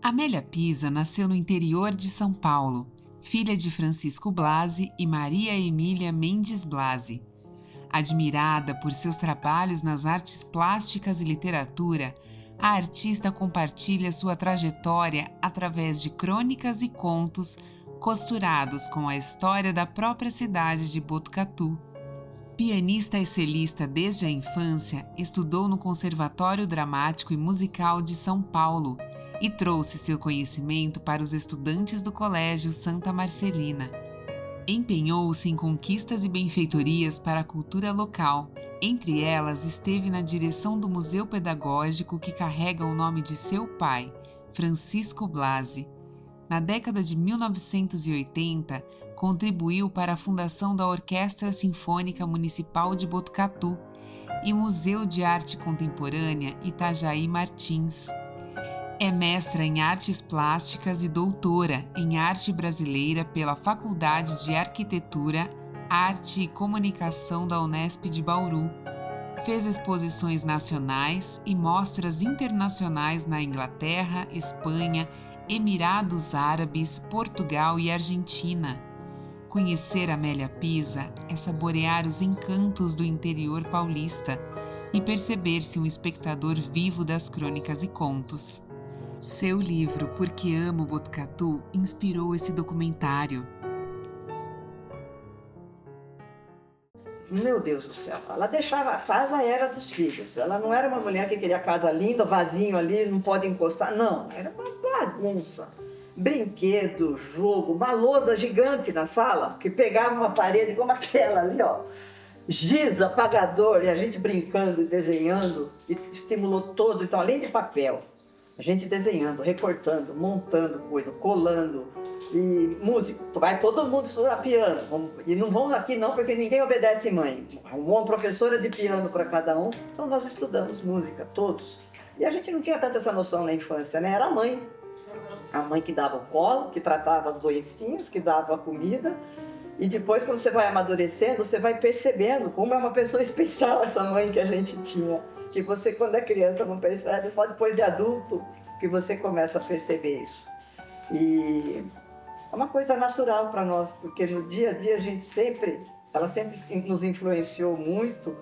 Amélia Pisa nasceu no interior de São Paulo, filha de Francisco Blasi e Maria Emília Mendes Blasi. Admirada por seus trabalhos nas artes plásticas e literatura, a artista compartilha sua trajetória através de crônicas e contos costurados com a história da própria cidade de Botucatu. Pianista e celista desde a infância, estudou no Conservatório Dramático e Musical de São Paulo e trouxe seu conhecimento para os estudantes do Colégio Santa Marcelina. Empenhou-se em conquistas e benfeitorias para a cultura local. Entre elas, esteve na direção do museu pedagógico que carrega o nome de seu pai, Francisco Blasi. Na década de 1980, contribuiu para a fundação da Orquestra Sinfônica Municipal de Botucatu e Museu de Arte Contemporânea Itajaí Martins. É mestra em artes plásticas e doutora em arte brasileira pela Faculdade de Arquitetura, Arte e Comunicação da Unesp de Bauru. Fez exposições nacionais e mostras internacionais na Inglaterra, Espanha, Emirados Árabes, Portugal e Argentina. Conhecer Amélia Pisa é saborear os encantos do interior paulista e perceber-se um espectador vivo das crônicas e contos. Seu livro Porque Amo Botucatu inspirou esse documentário. Meu Deus do céu, ela deixava a casa era dos filhos. Ela não era uma mulher que queria casa linda, vasinho ali, não pode encostar. Não, era uma bagunça. Brinquedo, jogo, uma lousa gigante na sala, que pegava uma parede como aquela ali, ó. Giz, apagador, e a gente brincando e desenhando, e estimulou todo. Então, além de papel, a gente desenhando, recortando, montando coisa, colando. E música, vai todo mundo estudar piano. E não vamos aqui não, porque ninguém obedece mãe. Uma professora de piano para cada um. Então nós estudamos música, todos. E a gente não tinha tanta essa noção na infância, né? Era a mãe. A mãe que dava o colo, que tratava as doencinhas, que dava a comida. E depois, quando você vai amadurecendo, você vai percebendo como é uma pessoa especial essa mãe que a gente tinha. Que você, quando é criança, não percebe, só depois de adulto que você começa a perceber isso. E é uma coisa natural para nós, porque no dia a dia ela sempre nos influenciou muito.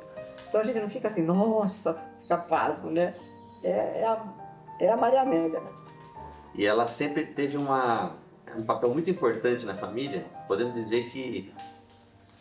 Então a gente não fica assim, nossa, fica pasmo, né? É a Maria Amélia. E ela sempre teve um papel muito importante na família. Podemos dizer que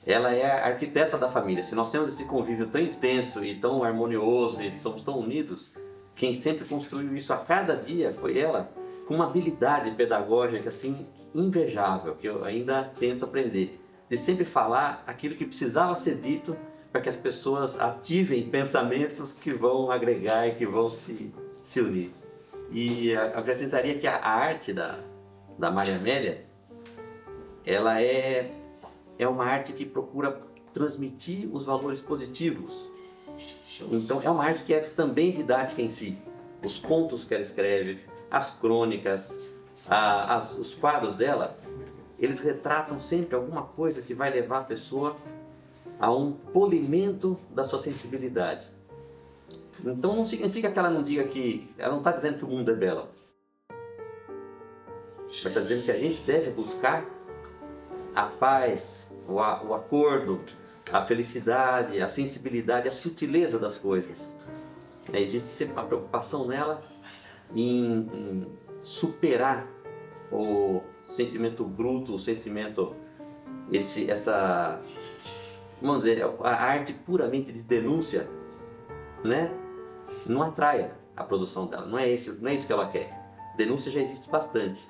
ela é a arquiteta da família. Se nós temos esse convívio tão intenso e tão harmonioso e somos tão unidos, quem sempre construiu isso a cada dia foi ela, com uma habilidade pedagógica assim invejável, que eu ainda tento aprender, de sempre falar aquilo que precisava ser dito para que as pessoas ativem pensamentos que vão agregar e que vão se unir. E eu acrescentaria que a arte da Maria Amélia, ela é uma arte que procura transmitir os valores positivos. Então é uma arte que é também didática em si. Os contos que ela escreve, as crônicas, os quadros dela, eles retratam sempre alguma coisa que vai levar a pessoa a um polimento da sua sensibilidade. Então não significa que ela não diga que... Ela não está dizendo que o mundo é belo. Ela está dizendo que a gente deve buscar a paz, o acordo, a felicidade, a sensibilidade, a sutileza das coisas. Existe sempre uma preocupação nela em superar o sentimento bruto, o sentimento, vamos dizer, a arte puramente de denúncia, né? Não atrai a produção dela, não é isso que ela quer. Denúncia já existe bastante.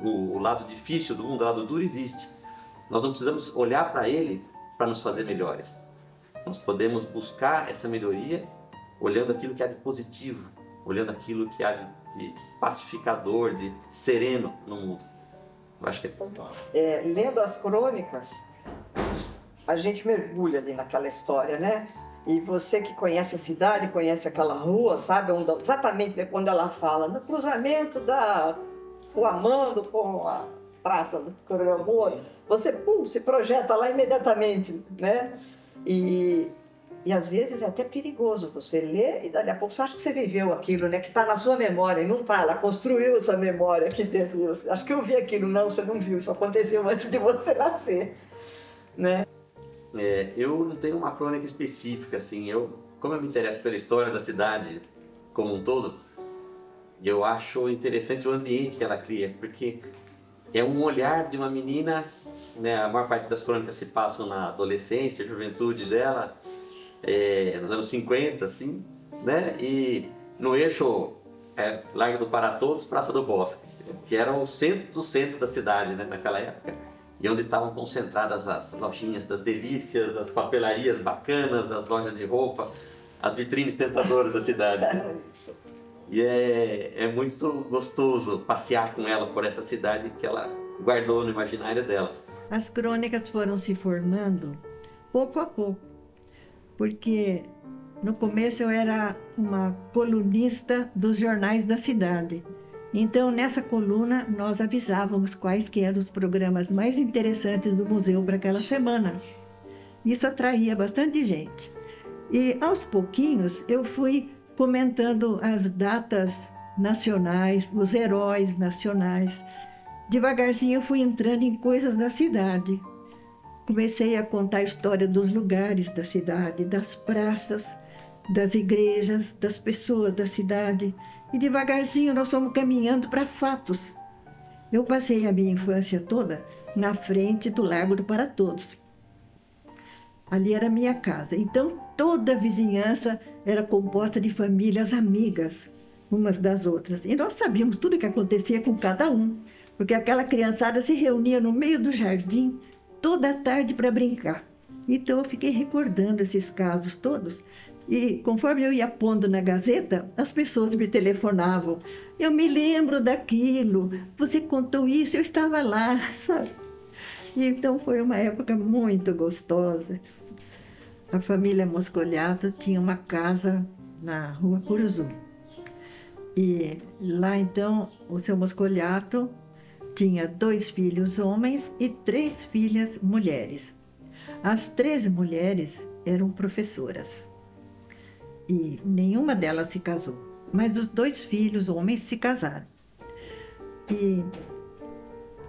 O lado difícil do mundo, o lado duro existe. Nós não precisamos olhar para ele para nos fazer melhores. Nós podemos buscar essa melhoria olhando aquilo que há de positivo, olhando aquilo que há de pacificador, de sereno no mundo. Eu acho que lendo as crônicas, a gente mergulha ali naquela história, né? E você que conhece a cidade, conhece aquela rua, sabe exatamente quando ela fala no cruzamento da Rua Amando com a Praça do Coronel Moura, você se projeta lá imediatamente, né? E E às vezes é até perigoso você ler e dali a pouco você acha que você viveu aquilo, né? Que está na sua memória, e não está, ela construiu a sua memória aqui dentro de você. Acho que eu vi aquilo, não, você não viu, isso aconteceu antes de você nascer, né? Eu não tenho uma crônica específica, assim, como eu me interesso pela história da cidade como um todo, eu acho interessante o ambiente que ela cria, porque é um olhar de uma menina, né, a maior parte das crônicas se passam na adolescência, juventude dela, nos anos 50, assim, né, e no eixo Largo do Paratodos, Praça do Bosque, que era o centro do centro da cidade, né, naquela época, e onde estavam concentradas as lojinhas das delícias, as papelarias bacanas, as lojas de roupa, as vitrines tentadoras da cidade. E é muito gostoso passear com ela por essa cidade que ela guardou no imaginário dela. As crônicas foram se formando pouco a pouco, porque no começo eu era uma colunista dos jornais da cidade. Então, nessa coluna, nós avisávamos quais que eram os programas mais interessantes do museu para aquela semana. Isso atraía bastante gente. E, aos pouquinhos, eu fui comentando as datas nacionais, os heróis nacionais. Devagarzinho, eu fui entrando em coisas da cidade. Comecei a contar a história dos lugares da cidade, das praças, das igrejas, das pessoas da cidade. E devagarzinho nós fomos caminhando para fatos. Eu passei a minha infância toda na frente do Largo do Paratodos. Ali era a minha casa. Então toda a vizinhança era composta de famílias amigas, umas das outras. E nós sabíamos tudo o que acontecia com cada um, porque aquela criançada se reunia no meio do jardim toda a tarde para brincar. Então eu fiquei recordando esses casos todos. E conforme eu ia pondo na Gazeta, as pessoas me telefonavam. Eu me lembro daquilo, você contou isso, eu estava lá, sabe? E então foi uma época muito gostosa. A família Moscoliato tinha uma casa na Rua Curuzu. E lá então o seu Moscoliato tinha 2 filhos homens e 3 filhas mulheres. As 3 mulheres eram professoras. E nenhuma delas se casou, mas os 2 filhos homens se casaram. E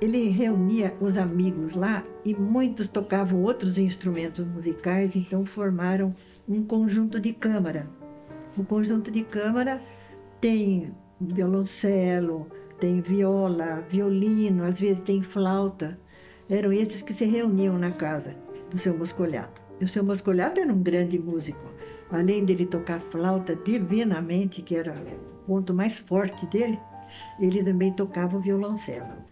ele reunia os amigos lá e muitos tocavam outros instrumentos musicais, então formaram um conjunto de câmara. O conjunto de câmara tem violoncelo, tem viola, violino, às vezes tem flauta. Eram esses que se reuniam na casa do seu Moscoliato. E o seu Moscoliato era um grande músico. Além dele tocar flauta divinamente, que era o ponto mais forte dele, ele também tocava o violoncelo.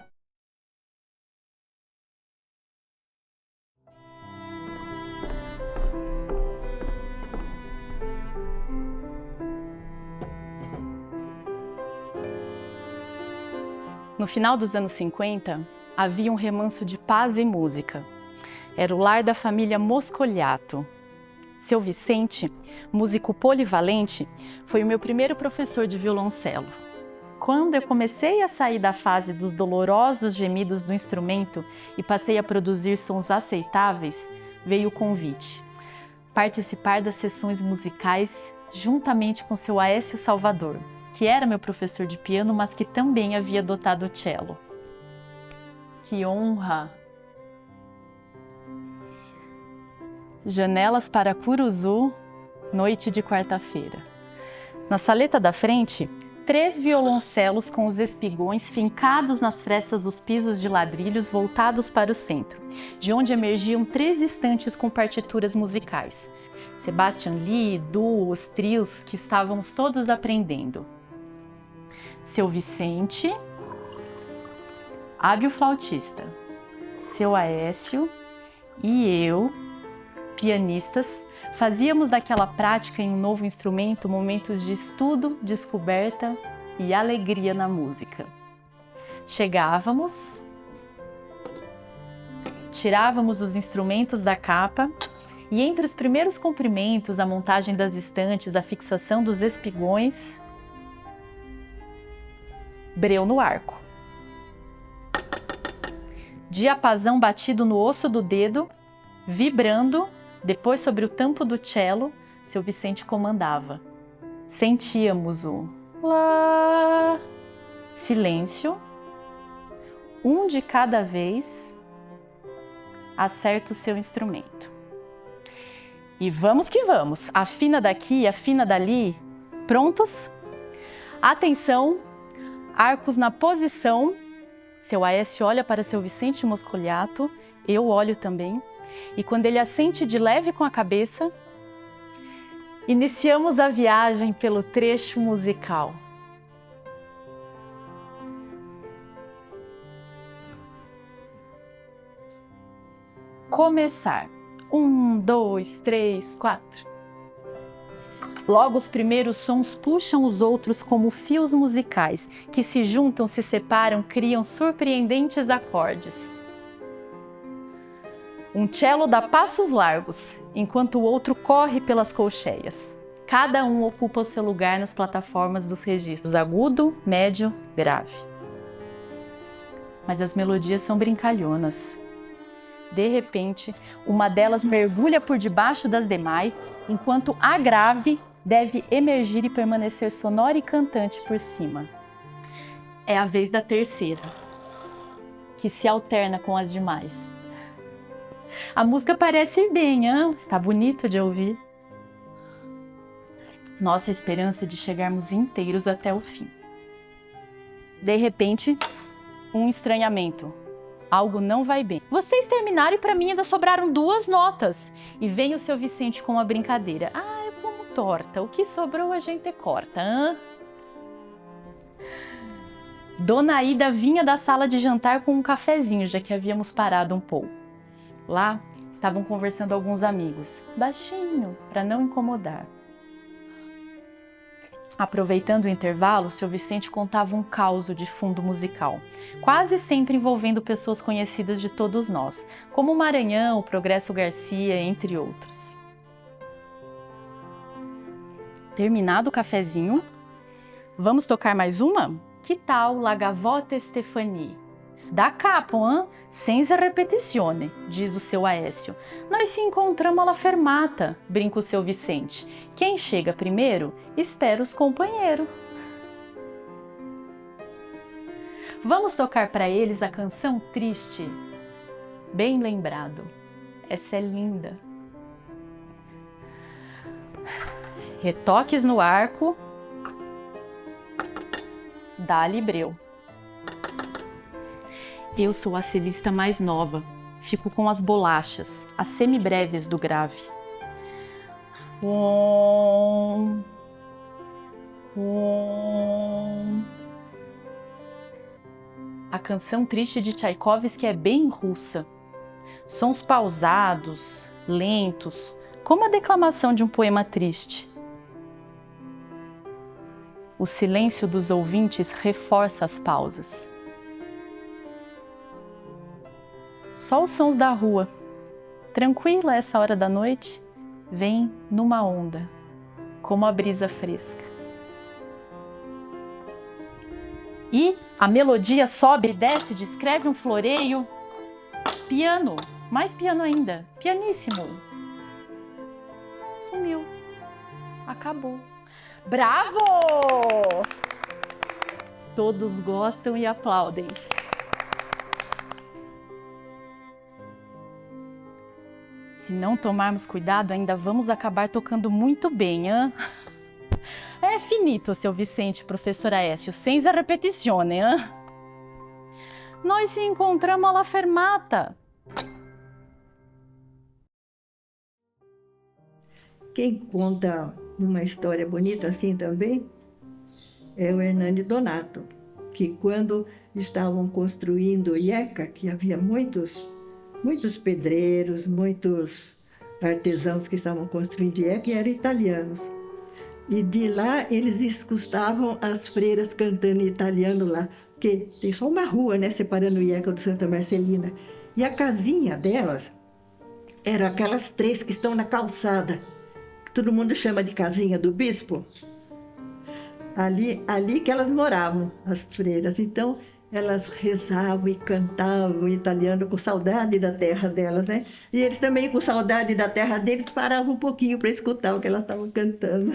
No final dos anos 50, havia um remanso de paz e música. Era o lar da família Moscoliato. Seu Vicente, músico polivalente, foi o meu primeiro professor de violoncelo. Quando eu comecei a sair da fase dos dolorosos gemidos do instrumento e passei a produzir sons aceitáveis, veio o convite: participar das sessões musicais juntamente com seu Aécio Salvador, que era meu professor de piano, mas que também havia adotado o cello. Que honra! Janelas para Curuzu, noite de quarta-feira. Na saleta da frente, 3 violoncelos com os espigões fincados nas frestas dos pisos de ladrilhos voltados para o centro, de onde emergiam 3 estantes com partituras musicais. Sebastian Lee, duos, trios que estávamos todos aprendendo. Seu Vicente, hábil flautista, seu Aécio e eu, pianistas, fazíamos daquela prática em um novo instrumento momentos de estudo, descoberta e alegria na música. Chegávamos, tirávamos os instrumentos da capa e entre os primeiros comprimentos, a montagem das estantes, a fixação dos espigões, breu no arco. Diapasão batido no osso do dedo, vibrando Depois, sobre o tampo do cello, seu Vicente comandava. Sentíamos o lá, silêncio, um de cada vez, acerta o seu instrumento. E vamos que vamos, afina daqui, afina dali, prontos? Atenção, arcos na posição, seu Aécio olha para seu Vicente Moscoliato, eu olho também, e quando ele assente de leve com a cabeça, iniciamos a viagem pelo trecho musical. Começar. 1, 2, 3, 4. Logo os primeiros sons puxam os outros como fios musicais, que se juntam, se separam, criam surpreendentes acordes. Um cello dá passos largos, enquanto o outro corre pelas colcheias. Cada um ocupa o seu lugar nas plataformas dos registros agudo, médio, grave. Mas as melodias são brincalhonas. De repente, uma delas mergulha por debaixo das demais, enquanto a grave deve emergir e permanecer sonora e cantante por cima. É a vez da terceira, que se alterna com as demais. A música parece ir bem, hein? Está bonito de ouvir. Nossa esperança é de chegarmos inteiros até o fim. De repente, um estranhamento. Algo não vai bem. Vocês terminaram e para mim ainda sobraram 2 notas. E vem o seu Vicente com uma brincadeira. Ah, eu como torta. O que sobrou a gente corta, hã? Dona Aida vinha da sala de jantar com um cafezinho, já que havíamos parado um pouco. Lá estavam conversando alguns amigos, baixinho, para não incomodar. Aproveitando o intervalo, seu Vicente contava um causo de fundo musical, quase sempre envolvendo pessoas conhecidas de todos nós, como o Maranhão, o Progresso Garcia, entre outros. Terminado o cafezinho, vamos tocar mais uma? Que tal La Gavotte Stefani? Da capo, hein? Senza repetizione, diz o seu Aécio. Nós se encontramos alla fermata, brinca o seu Vicente. Quem chega primeiro, espera os companheiros. Vamos tocar para eles a canção triste. Bem lembrado. Essa é linda. Retoques no arco. Dá-lhe breu. Eu sou a celista mais nova, fico com as bolachas, as semibreves do grave. A canção triste de Tchaikovsky é bem russa. Sons pausados, lentos, como a declamação de um poema triste. O silêncio dos ouvintes reforça as pausas. Só os sons da rua, tranquila essa hora da noite, vem numa onda, como a brisa fresca. E a melodia sobe e desce, descreve um floreio. Piano, mais piano ainda, pianíssimo. Sumiu, acabou. Bravo! Todos gostam e aplaudem. Se não tomarmos cuidado, ainda vamos acabar tocando muito bem, hein? É finito, seu Vicente, professor Aécio, senza repetizione, hein? Nós se encontramos alla fermata. Quem conta uma história bonita assim também é o Hernani Donato, que quando estavam construindo o IECA, que havia muitos pedreiros, muitos artesãos que estavam construindo IECA e eram italianos. E de lá eles escutavam as freiras cantando em italiano lá, porque tem só uma rua, né, separando o IECA do Santa Marcelina. E a casinha delas eram aquelas 3 que estão na calçada, que todo mundo chama de casinha do bispo. Ali que elas moravam, as freiras. Então, elas rezavam e cantavam o italiano com saudade da terra delas, né? E eles também, com saudade da terra deles, paravam um pouquinho para escutar o que elas estavam cantando.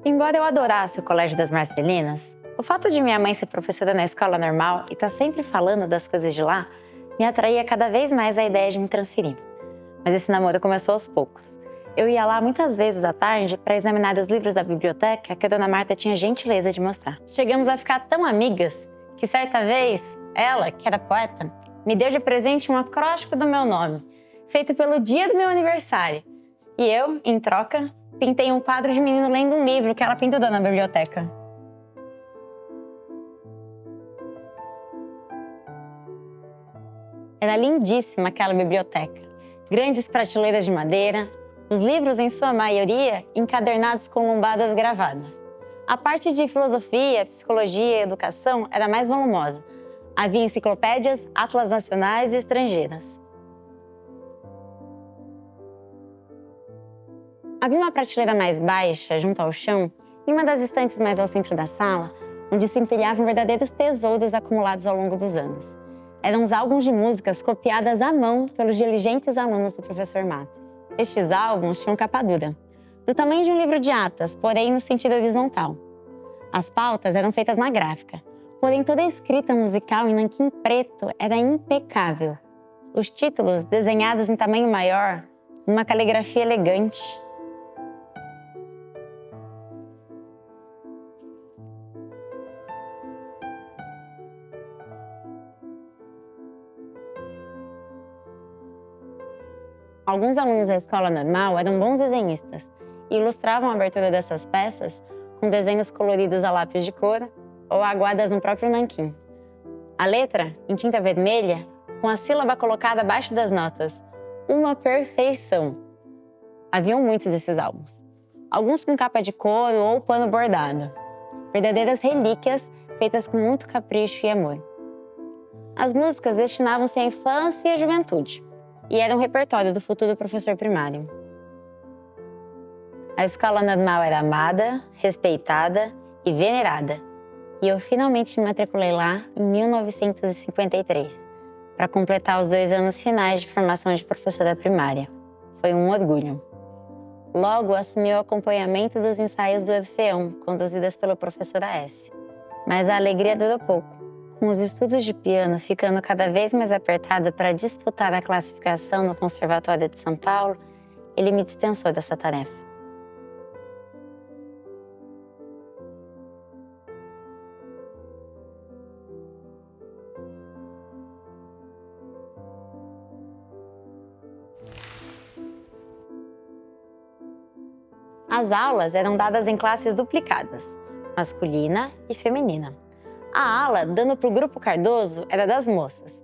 Embora eu adorasse o Colégio das Marcelinas, o fato de minha mãe ser professora na escola normal e estar sempre falando das coisas de lá me atraía cada vez mais a ideia de me transferir. Mas esse namoro começou aos poucos. Eu ia lá muitas vezes à tarde para examinar os livros da biblioteca que a dona Marta tinha gentileza de mostrar. Chegamos a ficar tão amigas que certa vez, ela, que era poeta, me deu de presente um acróstico do meu nome, feito pelo dia do meu aniversário. E eu, em troca, pintei um quadro de menino lendo um livro que ela pendurou na biblioteca. Era lindíssima aquela biblioteca. Grandes prateleiras de madeira, os livros, em sua maioria, encadernados com lombadas gravadas. A parte de filosofia, psicologia e educação era mais volumosa. Havia enciclopédias, atlas nacionais e estrangeiras. Havia uma prateleira mais baixa, junto ao chão, e uma das estantes mais ao centro da sala, onde se empilhavam verdadeiros tesouros acumulados ao longo dos anos. Eram os álbuns de músicas copiadas à mão pelos diligentes alunos do professor Matos. Estes álbuns tinham capa dura, do tamanho de um livro de atas, porém no sentido horizontal. As pautas eram feitas na gráfica, porém toda a escrita musical em nanquim preto era impecável. Os títulos, desenhados em tamanho maior, numa caligrafia elegante. Alguns alunos da escola normal eram bons desenhistas e ilustravam a abertura dessas peças com desenhos coloridos a lápis de cor ou aguadas no próprio nanquim. A letra, em tinta vermelha, com a sílaba colocada abaixo das notas. Uma perfeição! Haviam muitos desses álbuns. Alguns com capa de couro ou pano bordado. Verdadeiras relíquias feitas com muito capricho e amor. As músicas destinavam-se à infância e à juventude, e era um repertório do futuro professor primário. A escola normal era amada, respeitada e venerada, e eu finalmente me matriculei lá em 1953, para completar os 2 anos finais de formação de professora primária. Foi um orgulho. Logo, assumi o acompanhamento dos ensaios do Orfeão, conduzidas pela professora S. Mas a alegria durou pouco. Com os estudos de piano ficando cada vez mais apertado para disputar a classificação no Conservatório de São Paulo, ele me dispensou dessa tarefa. As aulas eram dadas em classes duplicadas, masculina e feminina. A ala dando para o Grupo Cardoso era das moças.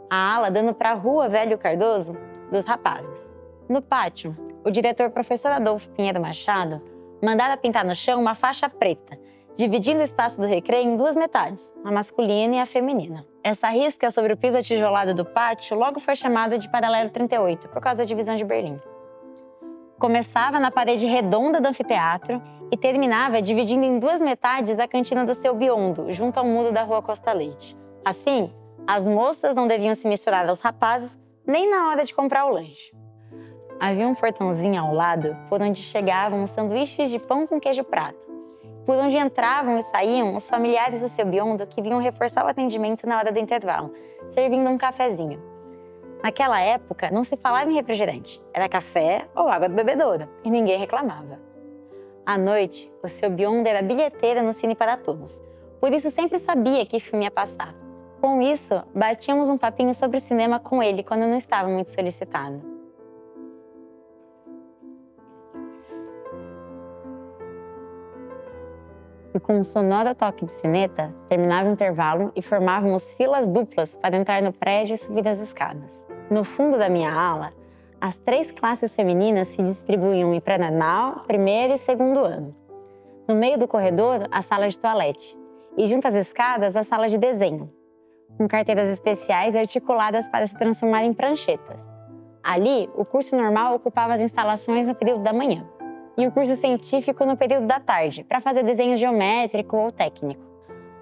A ala dando para a Rua Velho Cardoso, dos rapazes. No pátio, o diretor professor Adolfo Pinheiro Machado mandara pintar no chão uma faixa preta, dividindo o espaço do recreio em 2 metades, a masculina e a feminina. Essa risca sobre o piso atijolado do pátio logo foi chamada de Paralelo 38, por causa da divisão de Berlim. Começava na parede redonda do anfiteatro e terminava dividindo em 2 metades a cantina do Seu Biondo, junto ao muro da Rua Costa Leite. Assim, as moças não deviam se misturar aos rapazes nem na hora de comprar o lanche. Havia um portãozinho ao lado por onde chegavam os sanduíches de pão com queijo prato, por onde entravam e saíam os familiares do Seu Biondo que vinham reforçar o atendimento na hora do intervalo, servindo um cafezinho. Naquela época, não se falava em refrigerante, era café ou água do bebedouro, e ninguém reclamava. À noite, o Seu Biondo era bilheteira no Cine para Todos, por isso sempre sabia que filme ia passar. Com isso, batíamos um papinho sobre o cinema com ele quando não estava muito solicitado. E com um sonoro toque de sineta, terminava o intervalo e formávamos filas duplas para entrar no prédio e subir as escadas. No fundo da minha ala, as 3 classes femininas se distribuíam em pré-normal, primeiro e segundo ano. No meio do corredor, a sala de toalete. e junto às escadas a sala de desenho, com carteiras especiais articuladas para se transformar em pranchetas. Ali, o curso normal ocupava as instalações no período da manhã e o curso científico no período da tarde, para fazer desenho geométrico ou técnico.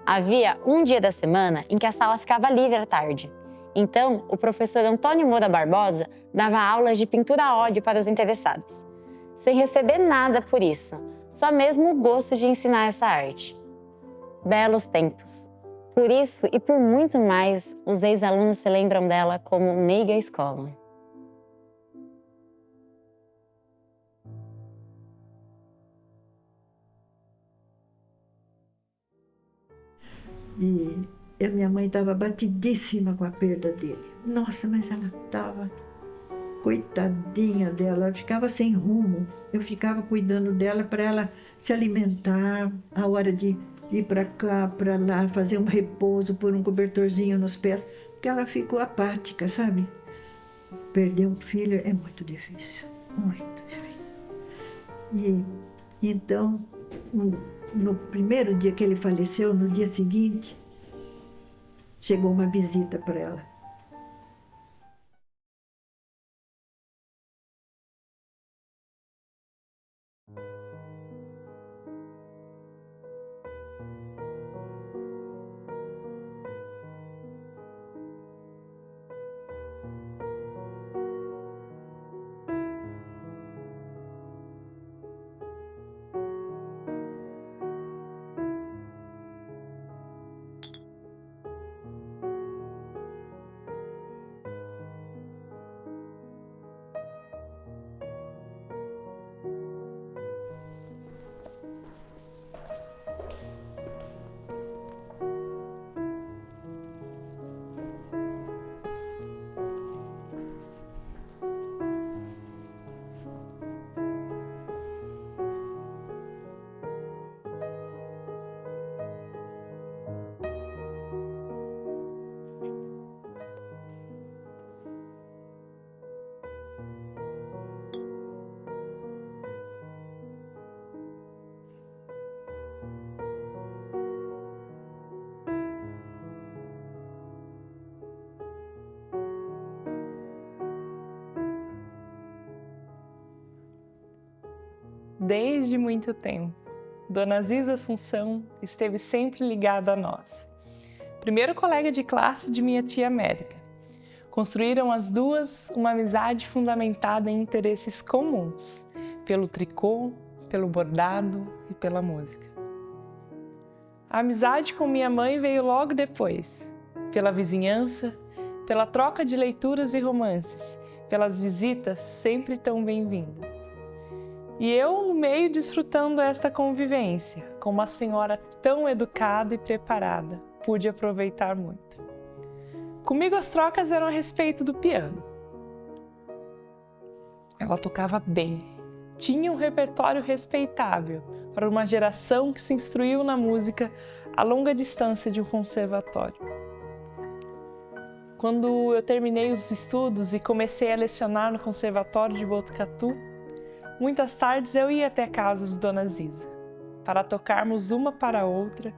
Havia um dia da semana em que a sala ficava livre à tarde. Então, o professor Antônio Moura Barbosa dava aulas de pintura a óleo para os interessados, sem receber nada por isso, só mesmo o gosto de ensinar essa arte. Belos tempos. Por isso e por muito mais, os ex-alunos se lembram dela como meiga escola. E minha mãe estava batidíssima com a perda dele. Nossa, mas ela estava, coitadinha dela, ela ficava sem rumo. Eu ficava cuidando dela para ela se alimentar, a hora de ir para cá, para lá, fazer um repouso, pôr um cobertorzinho nos pés, porque ela ficou apática, sabe? Perder um filho é muito difícil, muito difícil. E então, no primeiro dia que ele faleceu, no dia seguinte, chegou uma visita para ela. Desde muito tempo, Dona Ziza Assunção esteve sempre ligada a nós. Primeiro colega de classe de minha tia América. Construíram as duas uma amizade fundamentada em interesses comuns, pelo tricô, pelo bordado e pela música. A amizade com minha mãe veio logo depois, pela vizinhança, pela troca de leituras e romances, pelas visitas sempre tão bem-vindas. E eu, no meio, desfrutando esta convivência, com uma senhora tão educada e preparada, pude aproveitar muito. Comigo as trocas eram a respeito do piano. Ela tocava bem, tinha um repertório respeitável para uma geração que se instruiu na música a longa distância de um conservatório. Quando eu terminei os estudos e comecei a lecionar no Conservatório de Botucatu, muitas tardes eu ia até a casa de Dona Ziza, para tocarmos uma para a outra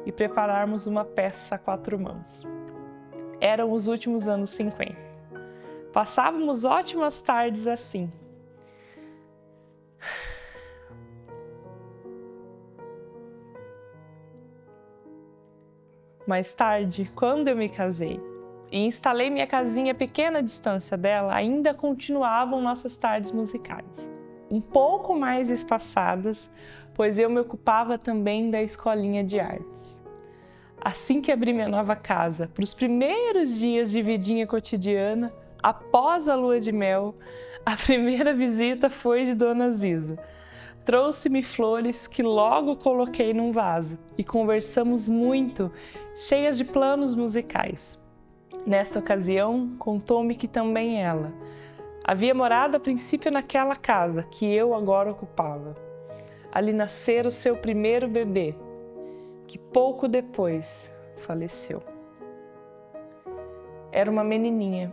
e prepararmos uma peça a 4 mãos. Eram os últimos anos 50. Passávamos ótimas tardes assim. Mais tarde, quando eu me casei e instalei minha casinha pequena à distância dela, ainda continuavam nossas tardes musicais. Um pouco mais espaçadas, pois eu me ocupava também da escolinha de artes. Assim que abri minha nova casa, para os primeiros dias de vidinha cotidiana, após a lua de mel, a primeira visita foi de Dona Ziza. Trouxe-me flores que logo coloquei num vaso e conversamos muito, cheias de planos musicais. Nesta ocasião, contou-me que também ela havia morado a princípio naquela casa que eu agora ocupava. Ali nascera o seu primeiro bebê, que pouco depois faleceu. Era uma menininha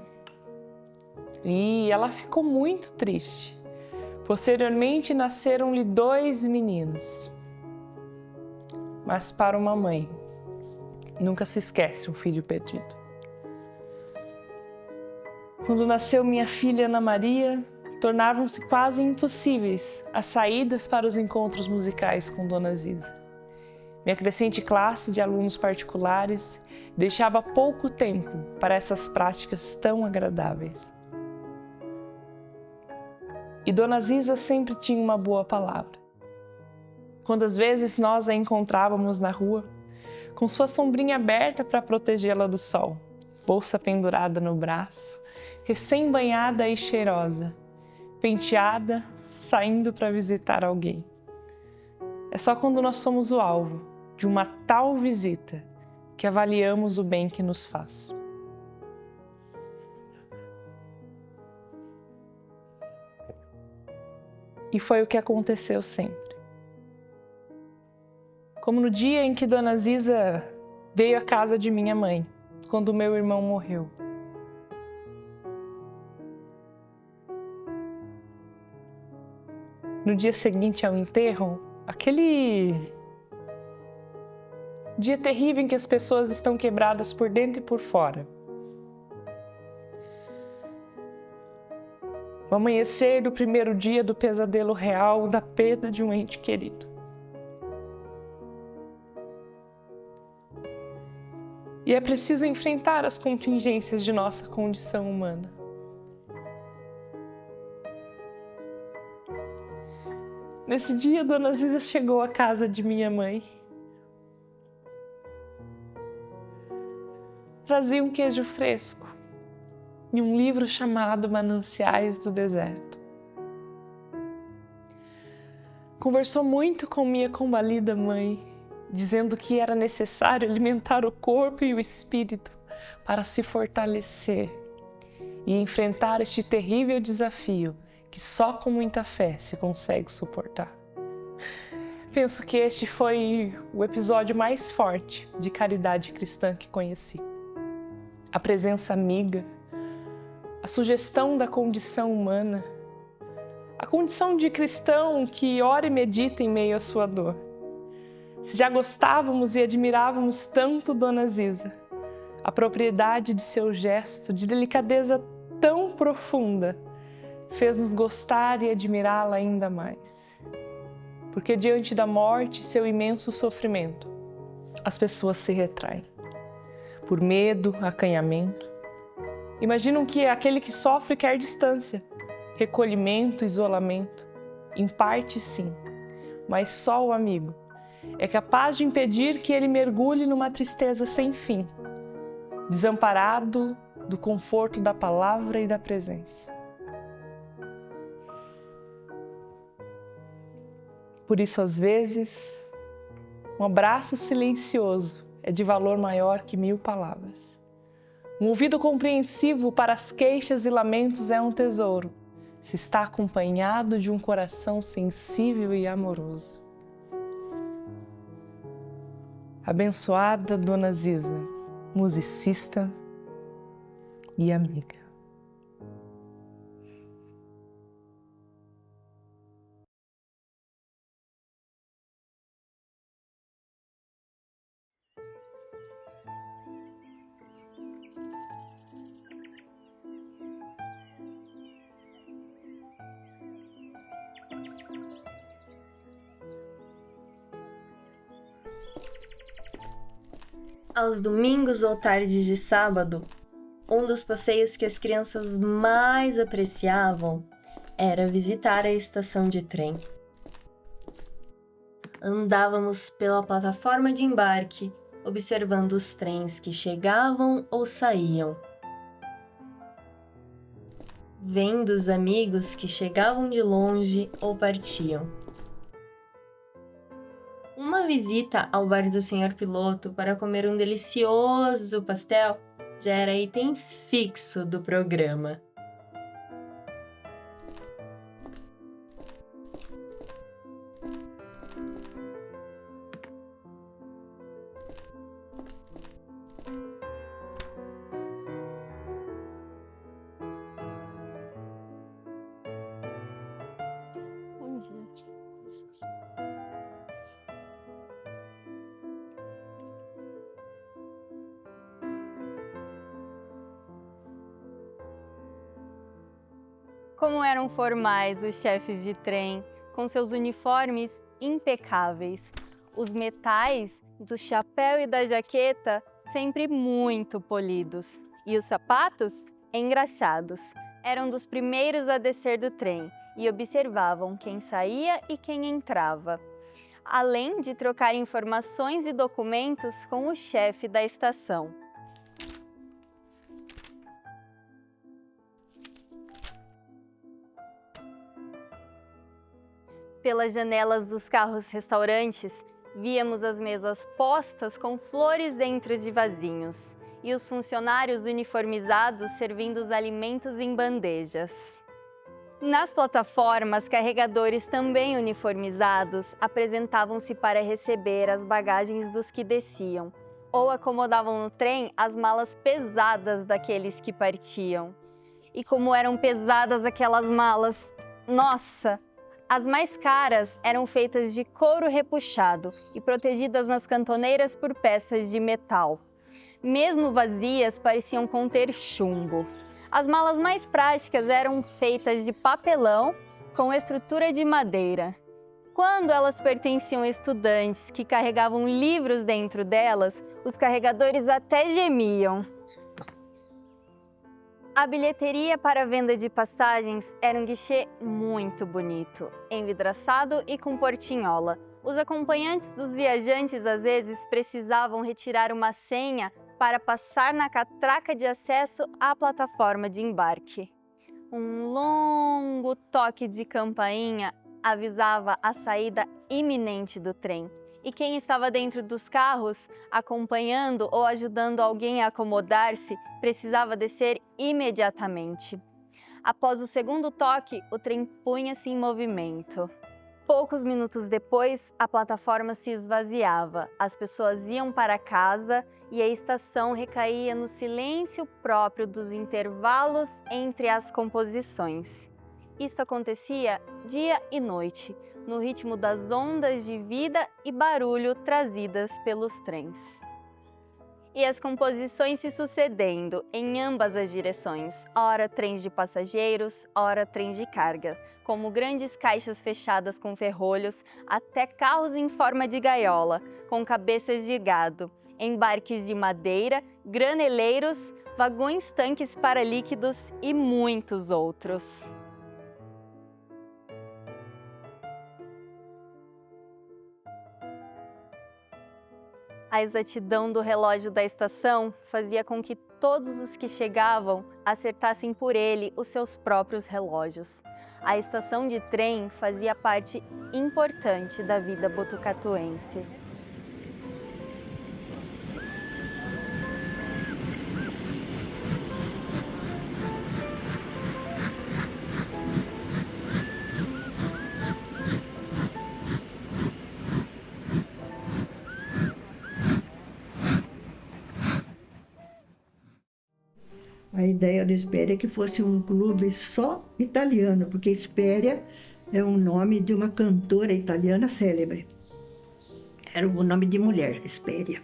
e ela ficou muito triste. Posteriormente nasceram-lhe 2 meninos. Mas para uma mãe, Nunca se esquece um filho perdido. Quando nasceu minha filha Ana Maria, tornavam-se quase impossíveis as saídas para os encontros musicais com Dona Ziza. Minha crescente classe de alunos particulares deixava pouco tempo para essas práticas tão agradáveis. E Dona Ziza sempre tinha uma boa palavra. Quando às vezes nós a encontrávamos na rua, com sua sombrinha aberta para protegê-la do sol, bolsa pendurada no braço, recém-banhada e cheirosa, penteada, saindo para visitar alguém. É só quando nós somos o alvo de uma tal visita que avaliamos o bem que nos faz. E foi o que aconteceu sempre. Como no dia em que Dona Ziza veio à casa de minha mãe, quando meu irmão morreu. No dia seguinte ao enterro, aquele dia terrível em que as pessoas estão quebradas por dentro e por fora. O amanhecer do primeiro dia do pesadelo real da perda de um ente querido. E é preciso enfrentar as contingências de nossa condição humana. Nesse dia, Dona Ziza chegou à casa de minha mãe. Trazia um queijo fresco e um livro chamado Mananciais do Deserto. Conversou muito com minha combalida mãe, dizendo que era necessário alimentar o corpo e o espírito para se fortalecer e enfrentar este terrível desafio que só com muita fé se consegue suportar. Penso que este foi o episódio mais forte de caridade cristã que conheci. A presença amiga, a sugestão da condição humana, a condição de cristão que ora e medita em meio à sua dor. Se já gostávamos e admirávamos tanto Dona Ziza, a propriedade de seu gesto de delicadeza tão profunda fez-nos gostar e admirá-la ainda mais. Porque diante da morte e seu imenso sofrimento, as pessoas se retraem. Por medo, acanhamento. Imaginam que aquele que sofre quer distância, recolhimento, isolamento. Em parte, sim, mas só o amigo é capaz de impedir que ele mergulhe numa tristeza sem fim, desamparado do conforto da palavra e da presença. Por isso, às vezes, um abraço silencioso é de valor maior que 1000 palavras. Um ouvido compreensivo para as queixas e lamentos é um tesouro, se está acompanhado de um coração sensível e amoroso. Abençoada Dona Ziza, musicista e amiga. Aos domingos ou tardes de sábado, um dos passeios que as crianças mais apreciavam era visitar a estação de trem. Andávamos pela plataforma de embarque, observando os trens que chegavam ou saíam. Vendo os amigos que chegavam de longe ou partiam. Uma visita ao bar do Senhor Piloto para comer um delicioso pastel já era item fixo do programa. Bom dia. Como eram formais os chefes de trem, com seus uniformes impecáveis. Os metais do chapéu e da jaqueta sempre muito polidos. E os sapatos engraxados. Eram dos primeiros a descer do trem e observavam quem saía e quem entrava, além de trocar informações e documentos com o chefe da estação. Pelas janelas dos carros-restaurantes, víamos as mesas postas com flores dentro de vasinhos e os funcionários uniformizados servindo os alimentos em bandejas. Nas plataformas, carregadores também uniformizados apresentavam-se para receber as bagagens dos que desciam ou acomodavam no trem as malas pesadas daqueles que partiam. E como eram pesadas aquelas malas! Nossa! As mais caras eram feitas de couro repuxado e protegidas nas cantoneiras por peças de metal. Mesmo vazias, pareciam conter chumbo. As malas mais práticas eram feitas de papelão com estrutura de madeira. Quando elas pertenciam a estudantes que carregavam livros dentro delas, os carregadores até gemiam. A bilheteria para a venda de passagens era um guichê muito bonito, envidraçado e com portinhola. Os acompanhantes dos viajantes às vezes precisavam retirar uma senha para passar na catraca de acesso à plataforma de embarque. Um longo toque de campainha avisava a saída iminente do trem. E quem estava dentro dos carros, acompanhando ou ajudando alguém a acomodar-se, precisava descer imediatamente. Após o segundo toque, o trem punha-se em movimento. Poucos minutos depois, a plataforma se esvaziava, as pessoas iam para casa e a estação recaía no silêncio próprio dos intervalos entre as composições. Isso acontecia dia e noite, no ritmo das ondas de vida e barulho trazidas pelos trens. E as composições se sucedendo em ambas as direções, ora trens de passageiros, ora trens de carga, como grandes caixas fechadas com ferrolhos, até carros em forma de gaiola, com cabeças de gado, embarques de madeira, graneleiros, vagões-tanques para líquidos e muitos outros. A exatidão do relógio da estação fazia com que todos os que chegavam acertassem por ele os seus próprios relógios. A estação de trem fazia parte importante da vida botucatuense. A ideia do Hesperia é que fosse um clube só italiano, porque Hesperia é um nome de uma cantora italiana célebre. Era o nome de mulher, Hesperia.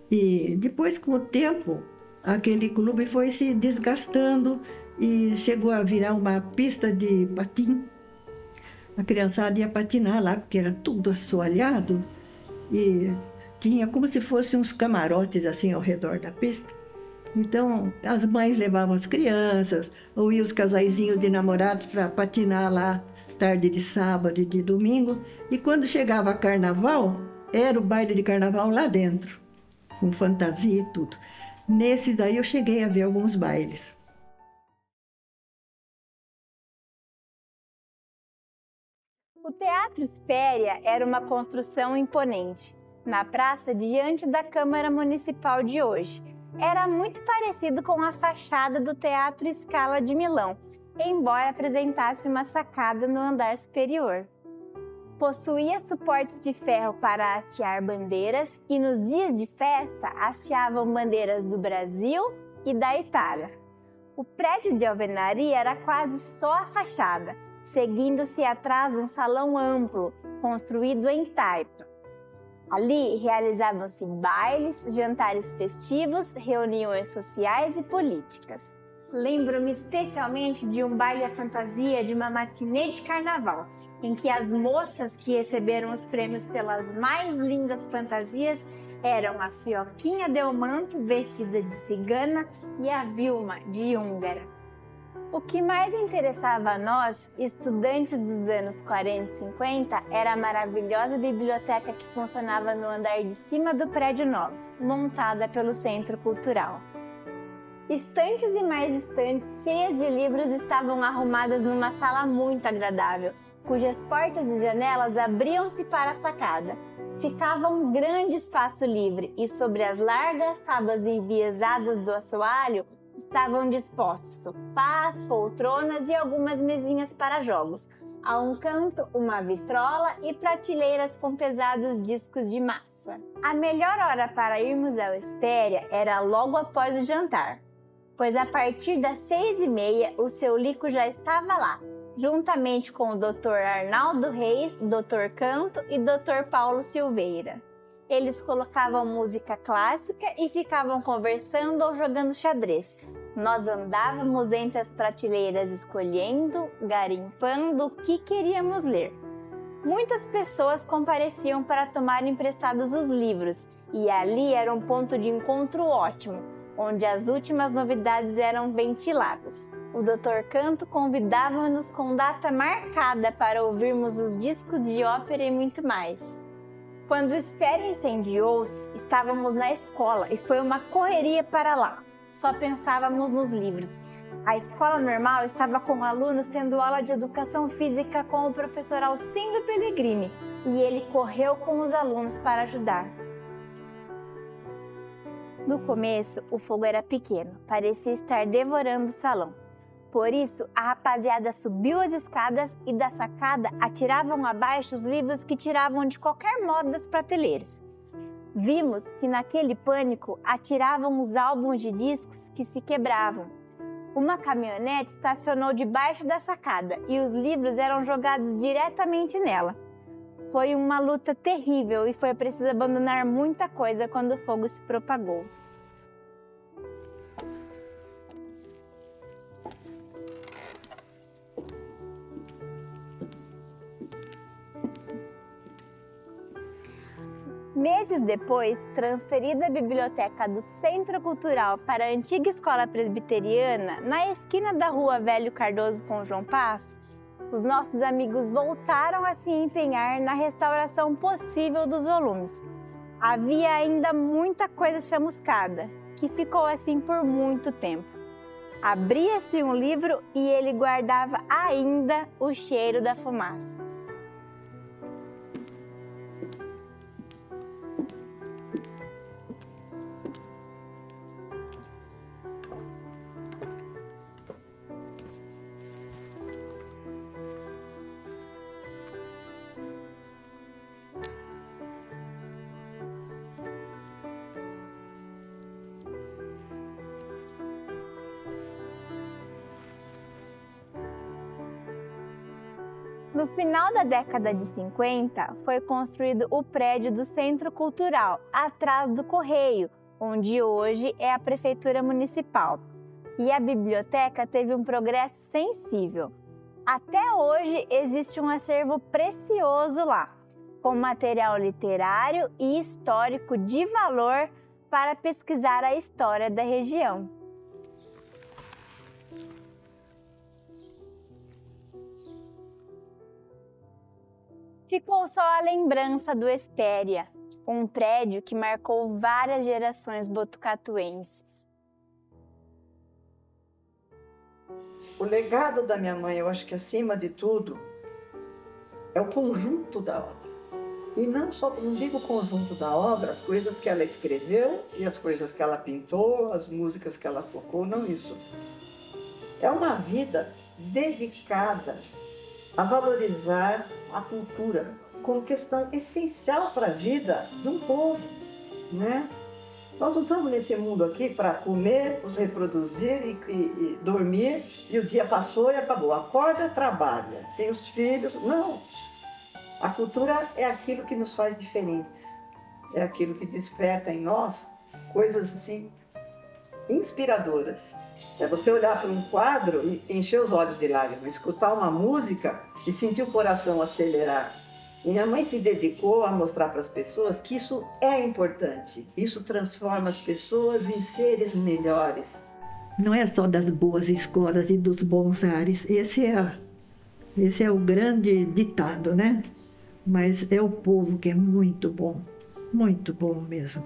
E depois, com o tempo, aquele clube foi se desgastando e chegou a virar uma pista de patim. A criançada ia patinar lá, porque era tudo assoalhado e tinha como se fossem uns camarotes assim ao redor da pista. Então, as mães levavam as crianças, ou iam os casaizinhos de namorados para patinar lá, tarde de sábado e de domingo. E quando chegava carnaval, era o baile de carnaval lá dentro, com fantasia e tudo. Nesses daí eu cheguei a ver alguns bailes. O Teatro Hesperia era uma construção imponente, na praça diante da Câmara Municipal de hoje. Era muito parecido com a fachada do Teatro Scala de Milão, embora apresentasse uma sacada no andar superior. Possuía suportes de ferro para hastear bandeiras e nos dias de festa hasteavam bandeiras do Brasil e da Itália. O prédio de alvenaria era quase só a fachada, seguindo-se atrás um salão amplo, construído em taipa. Ali realizavam-se bailes, jantares festivos, reuniões sociais e políticas. Lembro-me especialmente de um baile à fantasia de uma matinê de carnaval, em que as moças que receberam os prêmios pelas mais lindas fantasias eram a Fioquinha Delmanto, vestida de cigana, e a Vilma, de húngara. O que mais interessava a nós, estudantes dos anos 40 e 50, era a maravilhosa biblioteca que funcionava no andar de cima do prédio novo, montada pelo Centro Cultural. Estantes e mais estantes cheias de livros estavam arrumadas numa sala muito agradável, cujas portas e janelas abriam-se para a sacada. Ficava um grande espaço livre e sobre as largas tábuas enviesadas do assoalho estavam dispostos sofás, poltronas e algumas mesinhas para jogos. A um canto, uma vitrola e prateleiras com pesados discos de massa. A melhor hora para irmos ao Hespéria era logo após o jantar, pois a partir das 6h30 o seu Lico já estava lá, juntamente com o Dr. Arnaldo Reis, Dr. Canto e Dr. Paulo Silveira. Eles colocavam música clássica e ficavam conversando ou jogando xadrez. Nós andávamos entre as prateleiras escolhendo, garimpando o que queríamos ler. Muitas pessoas compareciam para tomar emprestados os livros, e ali era um ponto de encontro ótimo, onde as últimas novidades eram ventiladas. O Dr. Canto convidava-nos com data marcada para ouvirmos os discos de ópera e muito mais. Quando o Hespéria incendiou-se, estávamos na escola e foi uma correria para lá. Só pensávamos nos livros. A escola normal estava com alunos tendo aula de educação física com o professor Alcindo Pellegrini e ele correu com os alunos para ajudar. No começo, o fogo era pequeno, parecia estar devorando o salão. Por isso, a rapaziada subiu as escadas e da sacada atiravam abaixo os livros que tiravam de qualquer modo das prateleiras. Vimos que naquele pânico atiravam os álbuns de discos que se quebravam. Uma caminhonete estacionou debaixo da sacada e os livros eram jogados diretamente nela. Foi uma luta terrível e foi preciso abandonar muita coisa quando o fogo se propagou. Meses depois, transferida a biblioteca do Centro Cultural para a antiga escola presbiteriana, na esquina da rua Velho Cardoso com João Passo, os nossos amigos voltaram a se empenhar na restauração possível dos volumes. Havia ainda muita coisa chamuscada, que ficou assim por muito tempo. Abria-se um livro e ele guardava ainda o cheiro da fumaça. No final da década de 50, foi construído o prédio do Centro Cultural, atrás do Correio, onde hoje é a Prefeitura Municipal. E a biblioteca teve um progresso sensível. Até hoje existe um acervo precioso lá, com material literário e histórico de valor para pesquisar a história da região. Ficou só a lembrança do Hespéria, um prédio que marcou várias gerações botucatuenses. O legado da minha mãe, eu acho que acima de tudo, é o conjunto da obra. E não só, não digo o conjunto da obra, as coisas que ela escreveu e as coisas que ela pintou, as músicas que ela tocou, não isso. É uma vida dedicada a valorizar a cultura como questão essencial para a vida de um povo, né? Nós não estamos nesse mundo aqui para comer, nos reproduzir e dormir, e o dia passou e acabou. Acorda, trabalha, tem os filhos. Não! A cultura é aquilo que nos faz diferentes, é aquilo que desperta em nós coisas assim inspiradoras. É você olhar para um quadro e encher os olhos de lágrimas, escutar uma música e sentir o coração acelerar. E minha mãe se dedicou a mostrar para as pessoas que isso é importante. Isso transforma as pessoas em seres melhores. Não é só das boas escolas e dos bons ares. Esse é o grande ditado, né? Mas é o povo que é muito bom mesmo.